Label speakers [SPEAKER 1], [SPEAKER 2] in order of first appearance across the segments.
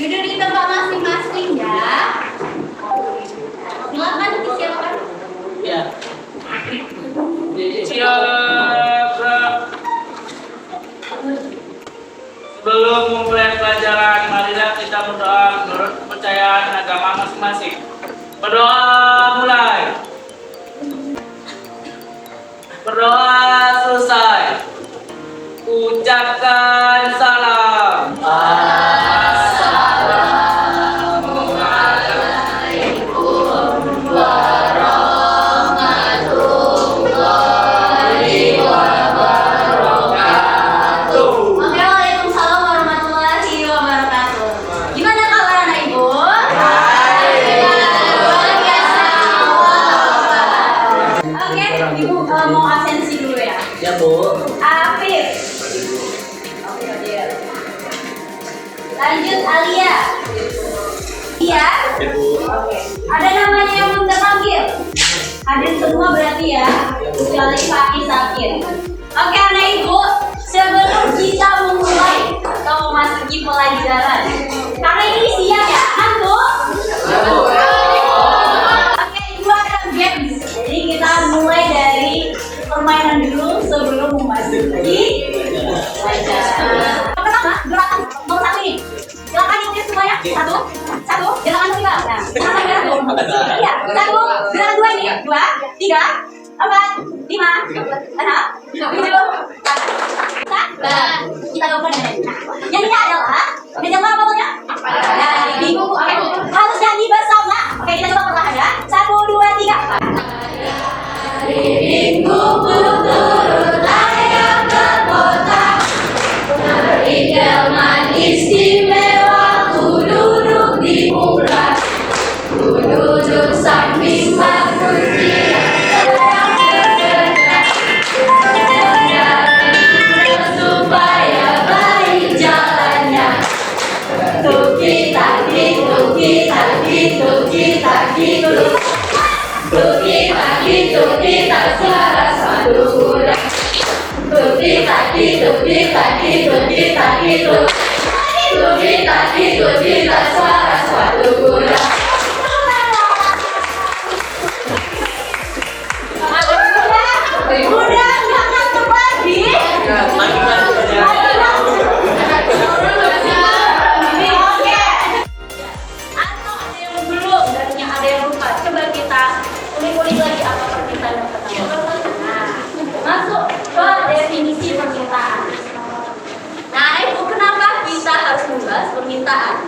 [SPEAKER 1] Duduk di tempat masing-masing ya. Silakan disiapkan.
[SPEAKER 2] Ya. Siap. Sebelum memulai pelajaran, marilah kita berdoa menurut kepercayaan agama masing-masing. Berdoa mulai. Berdoa selesai. Ucapkan salam.
[SPEAKER 1] Mau absensi dulu ya?
[SPEAKER 2] Ya, Bu.
[SPEAKER 1] Afif. Lanjut Alia. Iya. Oke. Ada namanya yang belum terpanggil? Hadir semua berarti ya, kecuali Pak Isakir. Oke anak ibu, sebelum kita memulai atau memasuki pelajaran, karena ini siang ya, kan Bu? Oke, itu ada games. Jadi kita mulai dari permainan dulu sebelum memasuki pelajaran. Pertama, gerakan nomor 1 ini. Silakan ikuti semuanya. Satu, gerakan tiga. Nah, gerakan satu. Iya, satu, gerakan dua ini. 2, 3, 4, 5, 6, 7, 8. Kita lakukan ini. Nah, yang ini adalah apa pokoknya? Minggu. Oke, harus nyanyi bersama. Oke, kita coba perlahan ya. 1, 2, 3. Minggu turun ayam berkotak, beridelman istimewa, ku duduk di muka, ku duduk samping bangku supaya baik jalannya. Tuki taki, tuki taki, tuki taki, tuki tak suara suatu kuda. Tuki taki, tuki tak suara suatu kuda. Udah nggak ngantuk lagi? Oke. Atau ada yang belum dan yang ada yang lupa. Coba kita ulik-ulik lagi apa permintaan yang pertama. Nah, masuk ke definisi permintaan. Nah, Ibu, kenapa kita harus membahas permintaan?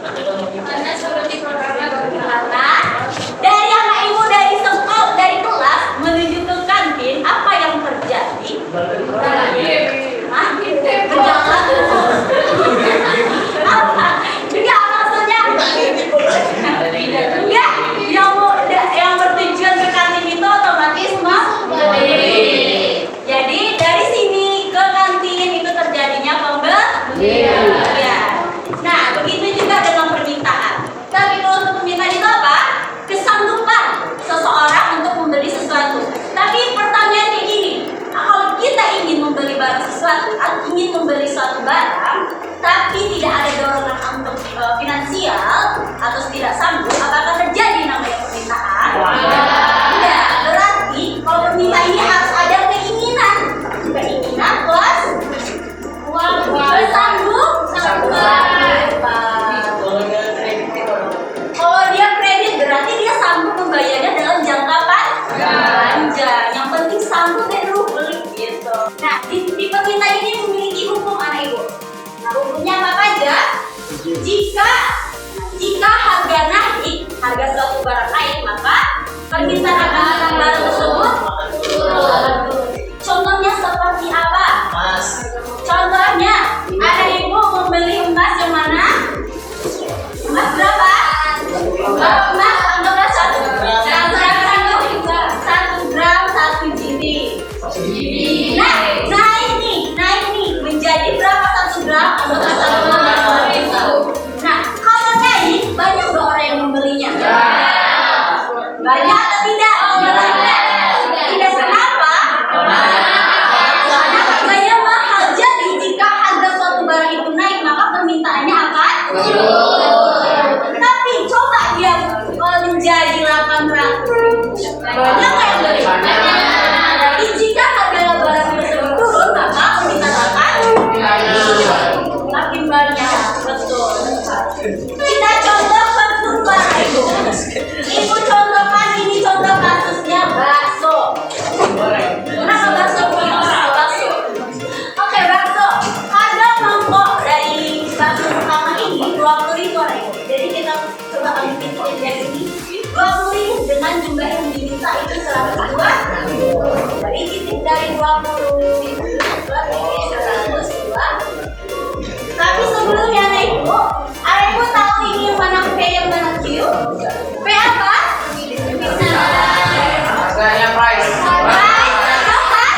[SPEAKER 1] Karena seperti programnya karena dari anak Ibu dari sekolah, dari kelas menuju ke kantin, apa yang terjadi? Berjalan. Apa? Enggak, maksudnya enggak, yang bertujuan ke kantin itu otomatis membeli. Jadi dari sini ke kantin itu terjadinya pembelian. Nah, begitu juga dengan permintaan. Tapi kalau untuk permintaan itu apa? Kesanggupan seseorang untuk membeli sesuatu. Tapi pertanyaannya gini, kalau kita ingin membeli barang sesuatu, atau ingin membeli suatu barang, tapi tidak ada dorongan untuk finansial atau tidak sanggup, apakah terjadi namanya permintaan? Tidak. Berarti kalau permintaan ini harus ada keinginan plus uang sanggup. Kalau dia kredit berarti dia sanggup membayarnya dalam jangka panjang. Yang penting sanggup dan beli gitu. Nah, di permintaan ini memiliki hukum anak Ibu. Nah, hukumnya apa aja? Jika harga naik, harga suatu barang naik, maka permintaan akan barang tersebut turun. Contohnya seperti apa? Contohnya, anak Ibu membeli emas yang mana? Emas berapa? Emas anggaplah 1 gram 1 GB. Naik nih menjadi berapa 1 gram? Anggaplah 1 gram. Nah, kalau naik banyak nggak orang yang membelinya? Banyak atau tidak? Tidak. Kenapa? Karena harganya mahal. Jadi jika harga suatu barang itu naik, maka permintaannya akan turun. Jadi titik dari 20 lebih 102. Tapi sebelumnya nih Ibu, ada Ibu tahu ini yang mana P yang mana Q? P apa?
[SPEAKER 2] Harganya price.
[SPEAKER 1] Price, apa?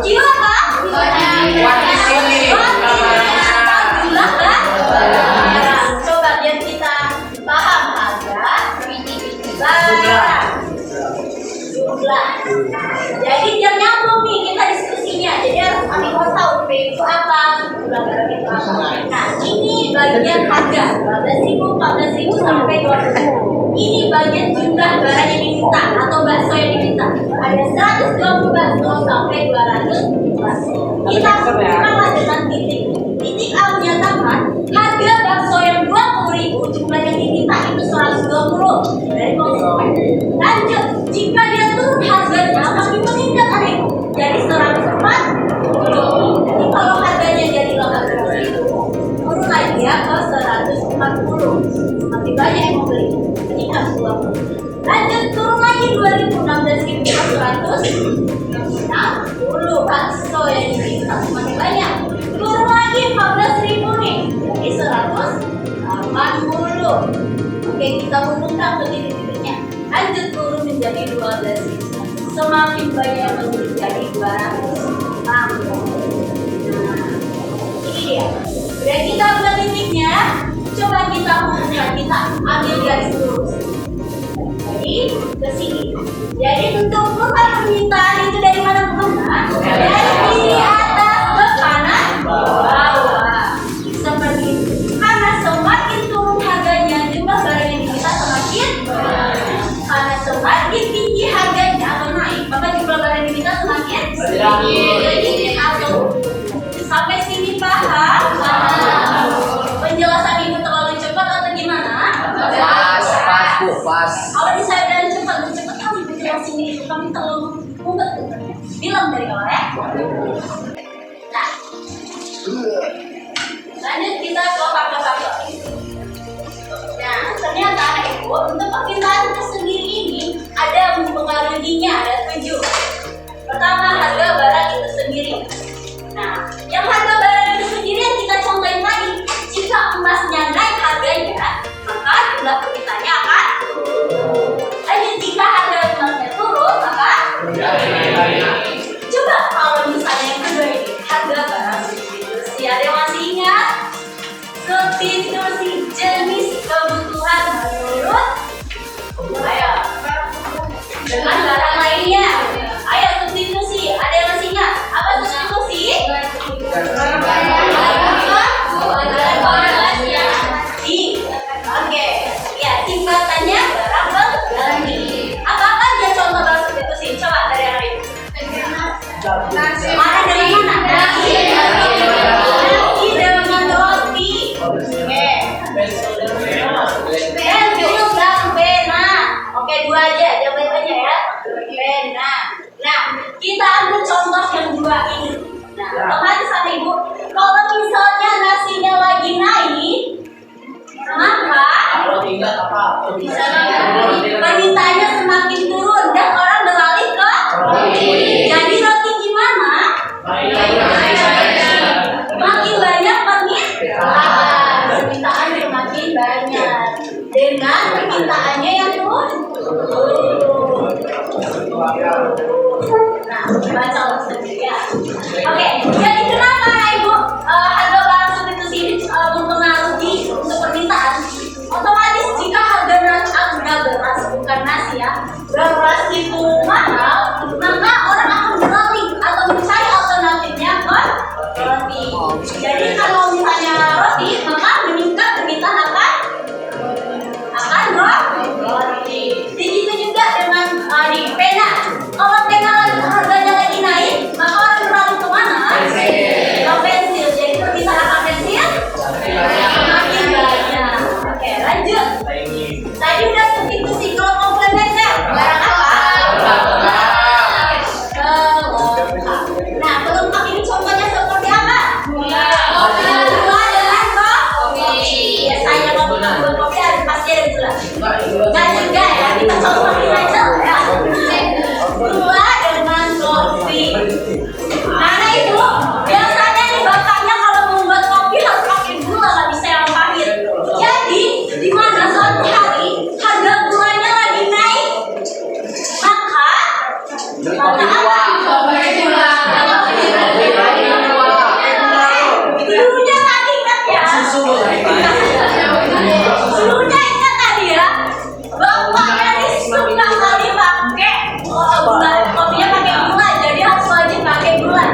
[SPEAKER 1] Q apa?
[SPEAKER 2] Quantity.
[SPEAKER 1] Jumlah barang. Coba biar kita paham harga, barang, jumlah. Jadi biar nyambung nih kita diskusinya. Jadi harus Amigo tahu P itu apa, jumlah barang itu apa. Nah ini bagian harga 12.000, 14.000 sampai 20.000. Ini bagian jumlah barang yang diminta atau bakso yang diminta. Ada 120 bakso sampai 200 bakso. Kita mulai dengan titik. Titik A menyatakan harga bakso yang 20.000 jumlah yang diminta itu 120 dari konsumen. Lanjut, jika dia turun harganya makin meningkat adikku jadi 140. Jadi kalau harganya jadi 18.000, turun lagi ya ke 140. Semakin banyak yang membeli. Ini harus 20. Lanjut turun lagi 2016.000 ke 160 bakso yang diminta semakin banyak. Turun lagi 14.000 nih, jadi 180. Oke, kita hubungkan ke titik-titiknya. Lanjut turun menjadi 12.000. Semakin banyak yang membeli jadi 260. Nah, ini dia. Udah kita buat titiknya. Coba kita hubungkan, kita ambil garis lurus. Jadi ke sini. Jadi untuk urutan permintaan itu dari mana ke mana? Dari atas ke kanan bawah. Seperti itu. Karena semakin turun harganya, jumlah barang yang diminta semakin banyak. Karena semakin tinggi harganya atau naik, maka jumlah barang yang diminta semakin sedikit atau sampai sini paham? Penjelasan Ibu terlalu cepat atau gimana?
[SPEAKER 2] Pas.
[SPEAKER 1] Kalau saya bilang cepat kali Ibu jelasin itu kami terlalu mumet. Bilang dari awal ya. Nah, lanjut kita ke faktor-faktor. Nah, ternyata Ibu untuk permintaan tersendiri ini ada yang mempengaruhinya, ada 7. Pertama, harga barang itu sendiri. Nah, yang harga barang itu sendiri yang kita contohin tadi, jika emasnya naik harganya, maka jumlah permintaannya akan turun. Lanjut, jika harga emasnya turun, maka coba kalau misalnya yang kedua ini, harga barang substitusi. Ada yang masih ingat? Substitusi jenis kebutuhan menurut ayo dengan barang lainnya. Ayo substitusi. Ada yang masih ingat? Apa substitusi? Oke, ya singkatannya barang pengganti. Apa aja contoh barang substitusi? Coba dari yang lain. Mana dari mana? Nasi dengan roti. Oke. Pensil dan pena. Oke, 2 aja, jawabannya aja ya. Pena. Nah, kita ambil contoh yang 2 ini. Nah, otomatis sama Ibu, kalau misalnya nasinya lagi naik, maka permintaannya semakin turun dan orang beralih ke roti. Jadi roti gimana? Makin banyak permintaan semakin banyak dengan permintaannya yang turun. Nah, baca sendiri ya. Oke, jadi kenapa Ibu harga barang substitusi ini mempengaruhi untuk permintaan? Otomatis jika harga beras bukan nasi ya, beras itu mahal, maka orang akan beralih atau mencari alternatifnya ke roti. Jadi kalau misalnya roti, maka meningkat permintaan akan roti. Begitu juga dengan di pena. Kalau pena harganya lagi naik, maka orang beralih ke mana? Karena itu biasanya nih bapaknya kalau membuat kopi harus pakai gula, nggak bisa yang pahit. Jadi di mana suatu hari harga gulanya lagi naik, maka dulunya tadi ingat ya. Dulunya ingat tadi ya. Bapaknya nih suka kali pakai gula, kopinya pakai gula, jadi harus wajib pakai gula.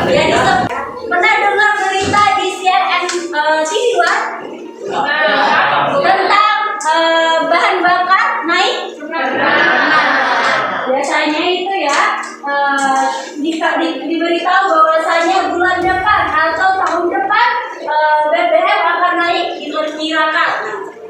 [SPEAKER 1] Jadi pernah dengar berita di CNN TV tentang bahan bakar naik? Biasanya itu ya diberitahu bahwasanya bulan depan atau tahun depan BBM akan naik, diperkirakan.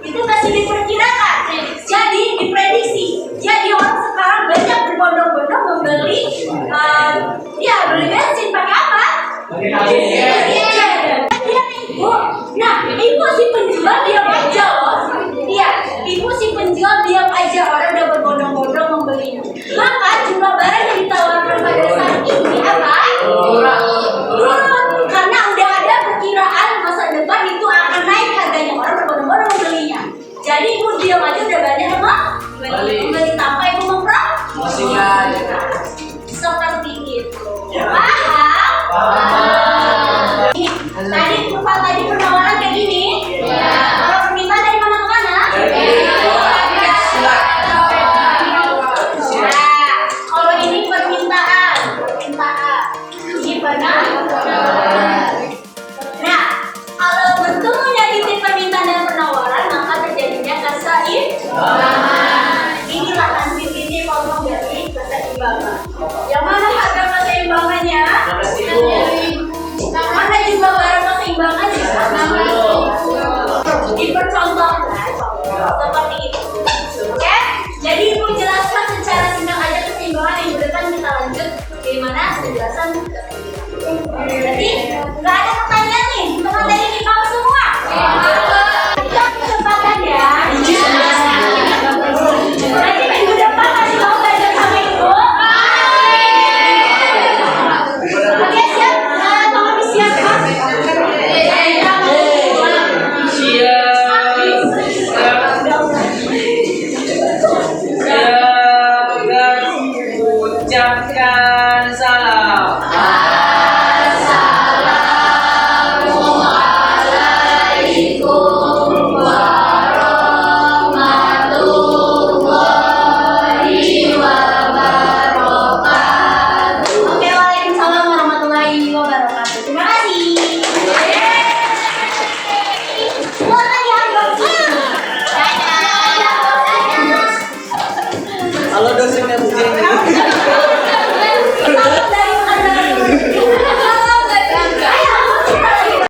[SPEAKER 1] Itu masih diperkirakan, jadi diprediksi. Jadi orang sekarang banyak berbondong-bondong membeli beli bensin pakai apa? Ibu, nah ibu si penjual diam aja loh. Iya, ibu si penjual diam aja, orang udah berbondong-bondong membelinya. Maka jumlah barang yang ditawarkan pada saat ini apa? Turun, karena udah ada perkiraan masa depan itu akan naik harganya, orang berbondong-bondong membelinya. Jadi ibu diam aja udah banyak apa? Membeli tanpa ibu memproduksi. Seperti itu. Paham? Tadi Bapak tadi penawaran kayak gini. Kalau permintaan dari mana ke mana? Nah, kalau ini permintaan. Ini penawaran. Nah, kalau bertemunya titik permintaan dan penawaran, maka terjadinya keseimbangan. Inilah nanti titik ngomong dari keseimbangan. Yang mana harga keseimbangannya? Mana juga barang keseimbangannya? Dipercontohkan seperti itu. Oke? Jadi ibu jelaskan secara singkat aja keseimbangan, yang depan kita lanjut bagaimana penjelasan keseimbangan. Jadi nggak ada pertanyaan nih, teman-teman ini paham semua?